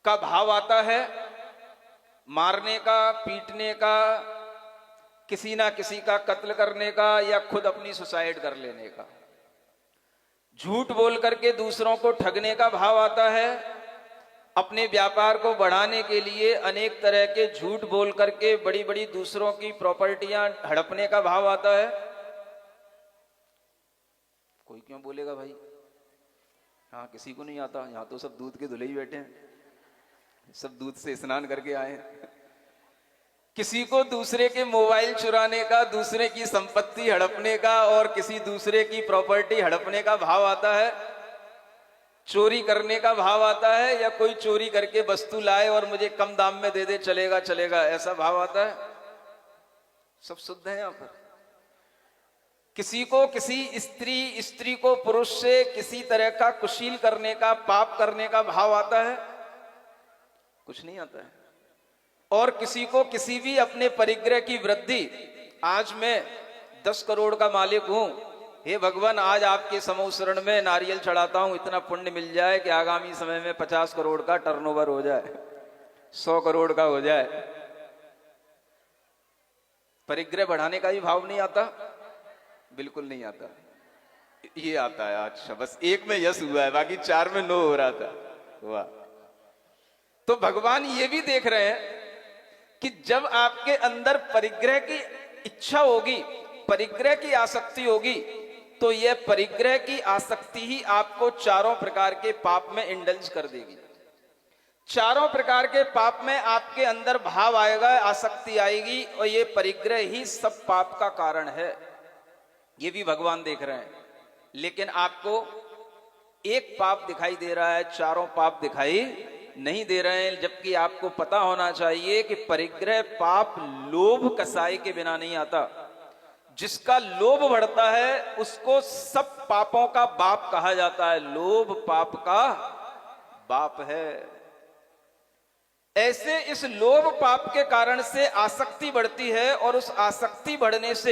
का भाव आता है, मारने का, पीटने का, किसी ना किसी का कत्ल करने का, या खुद अपनी सुसाइड कर लेने का। झूठ बोल करके दूसरों को ठगने का भाव आता है, अपने व्यापार को बढ़ाने के लिए अनेक तरह के झूठ बोल करके बड़ी बड़ी दूसरों की प्रॉपर्टियां हड़पने का भाव आता है। कोई क्यों बोलेगा भाई, हाँ किसी को नहीं आता, यहां तो सब दूध के धुले ही बैठे हैं, सब दूध से स्नान करके आए हैं। किसी को दूसरे के मोबाइल चुराने का, दूसरे की संपत्ति हड़पने का और किसी दूसरे की प्रॉपर्टी हड़पने का भाव आता है, चोरी करने का भाव आता है, या कोई चोरी करके वस्तु लाए और मुझे कम दाम में दे दे, चलेगा चलेगा, ऐसा भाव आता है। सब शुद्ध है यहां पर। किसी को किसी स्त्री को पुरुष से किसी तरह का कुशील करने का, पाप करने का भाव आता है, कुछ नहीं आता है। और किसी को किसी भी अपने परिग्रह की वृद्धि, आज मैं 10 करोड़ का मालिक हूं, हे भगवान आज आपके समूह शरण में नारियल चढ़ाता हूं, इतना पुण्य मिल जाए कि आगामी समय में 50 करोड़ का टर्नओवर हो जाए, 100 करोड़ का हो जाए। परिग्रह बढ़ाने का भी भाव नहीं आता, बिल्कुल नहीं आता। ये आता है। अच्छा बस एक में यस हुआ है, बाकी 4 में नो हो रहा था। वाह। तो भगवान ये भी देख रहे हैं कि जब आपके अंदर परिग्रह की इच्छा होगी, परिग्रह की आसक्ति होगी, तो यह परिग्रह की आसक्ति ही आपको चारों प्रकार के पाप में इंडल्ज कर देगी। चारों प्रकार के पाप में आपके अंदर भाव आएगा, आसक्ति आएगी, और ये परिग्रह ही सब पाप का कारण है। ये भी भगवान देख रहे हैं। लेकिन आपको एक पाप दिखाई दे रहा है, चारों पाप दिखाई नहीं दे रहे हैं। जबकि आपको पता होना चाहिए कि परिग्रह पाप लोभ कसाई के बिना नहीं आता। जिसका लोभ बढ़ता है उसको सब पापों का बाप कहा जाता है। लोभ पाप का बाप है। ऐसे इस लोभ पाप के कारण से आसक्ति बढ़ती है, और उस आसक्ति बढ़ने से